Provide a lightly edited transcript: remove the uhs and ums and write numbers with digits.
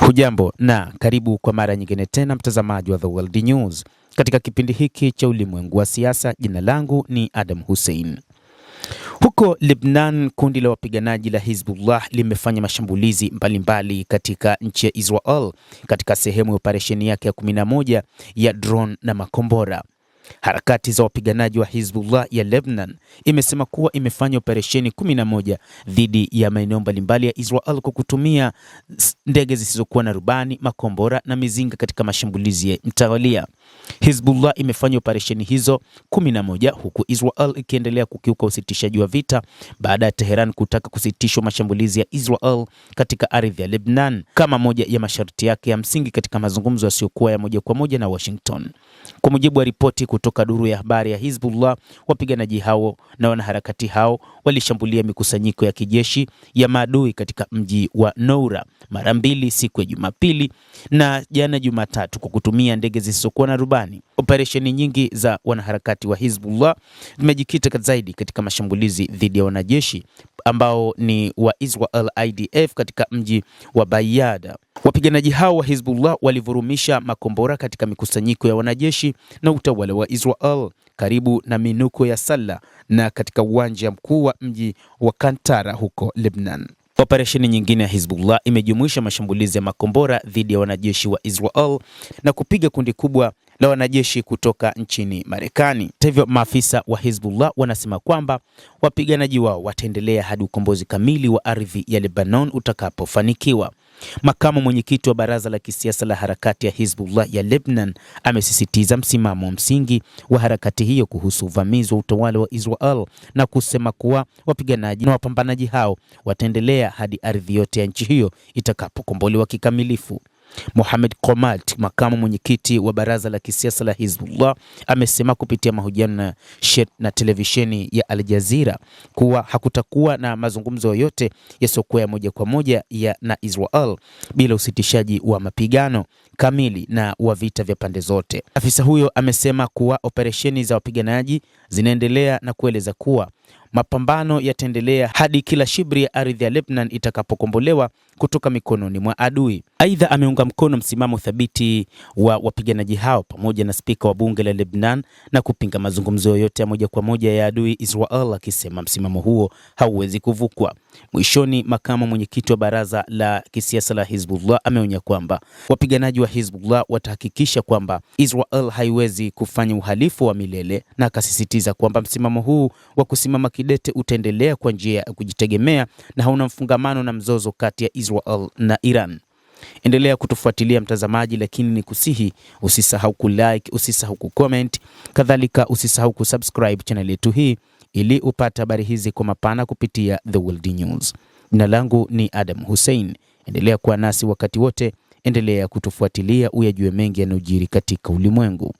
Hujambo na karibu kwa mara nyingine tena mtazamaji wa The World News. Katika kipindi hiki cha ulimwengu wa siasa, jina langu ni Adam Hussein. Huko Lebanon, kundi la wapiganaji la Hizbullah limefanya mashambulizi mbalimbali katika nchi ya Israel katika sehemu ya operesheni yake ya 11 ya drone na makombora. Harakati za wapiganaji wa Hizbullah ya Lebanon imesema kuwa imefanya operesheni 11 dhidi ya maeneo mbalimbali ya Israel kwa kutumia ndege zisizokuwa na rubani, makombora na mizinga katika mashambulizi ya mtawalia. Hizbullah imefanya operesheni hizo 11 huku Israel ikiendelea kukiuka usitishaji wa vita baada ya Tehran kutaka kusitishwa mashambulizi ya Israel katika ardhi ya Lebanon kama moja ya masharti yake ya msingi katika mazungumzo yasiyokuwa ya moja kwa moja na Washington. Kwa mujibu wa ripoti kutoka duru ya habari ya Hizbullah, wapiganaji hao na wanaharakati hao walishambulia mikusanyiko ya kijeshi ya maadui katika mji wa Noura mara mbili siku ya Jumapili na jana Jumatatu kwa kutumia ndege zisizokuwa na rubani. Operesheni nyingi za wanaharakati wa Hizbullah zimejikita zaidi katika mashambulizi dhidi ya wanajeshi ambao ni wa Israel IDF katika mji wa Bayada. Wapiganaji hao wa Hizbullah walivurumisha makombora katika mikusanyiko ya wanajeshi na utawala wa Israel karibu na minuko ya Salla na katika uwanja mkuu wa mji wa Kantara huko Lebanon. Operesheni nyingine ya Hizbullah imejumuisha mashambulizi ya makombora dhidi ya wanajeshi wa Israel na kupiga kundi kubwa la wanajeshi kutoka nchini Marekani. Hivyo maafisa wa Hizbullah wanasema kwamba wapiganaji wao wataendelea hadi ukombozi kamili wa ardhi ya Lebanon utakapofanikiwa. Makamu mwenyekiti wa baraza la kisiasa la harakati ya Hizbullah ya Lebanon amesisitiza msimamo wa msingi wa harakati hiyo kuhusu uvamizi wa utawala wa Israel na kusema kuwa wapiganaji na wapambanaji hao wataendelea hadi ardhi yote ya nchi hiyo itakapokombolewa kikamilifu. Mohamed Komat, makamu mwenyekiti wa baraza la kisiasa la Hizbullah, amesema kupitia mahojiano na televisheni ya Al Jazeera kuwa hakutakuwa na mazungumzo yoyote yasiokuwa ya moja kwa moja na Israel bila usitishaji wa mapigano kamili na wa vita vya pande zote. Afisa huyo amesema kuwa operesheni za wapiganaji zinaendelea na kueleza kuwa mapambano yataendelea hadi kila shibri ya ardhi ya Lebanon itakapokombolewa kutoka mikononi mwa adui. Aidha, ameunga mkono msimamo thabiti wa wapiganaji hao pamoja na spika wa bunge la Lebanon na kupinga mazungumzo yoyote ya moja kwa moja ya adui Israel, akisema msimamo huo hauwezi kuvukwa. Mwishoni, makamu mwenyekiti wa baraza la kisiasa la Hizbullah ameonya kwamba wapiganaji wa Hizbullah watahakikisha kwamba Israel haiwezi kufanya uhalifu wa milele, na akasisitiza kwamba msimamo huu wa kusimama kidete utaendelea kwa njia ya kujitegemea na hauna mfungamano na mzozo kati ya Israel na Iran. Endelea kutufuatilia mtazamaji, lakini ni kusihi usisahau kulike, usisahau kucomment, kadhalika usisahau kusubscribe channel yetu hii ili upate habari hizi kwa mapana kupitia The World News. Jina langu ni Adam Hussein. Endelea kuwa nasi wakati wote, endelea kutufuatilia uyajue mengi yanayojiri katika ulimwengu.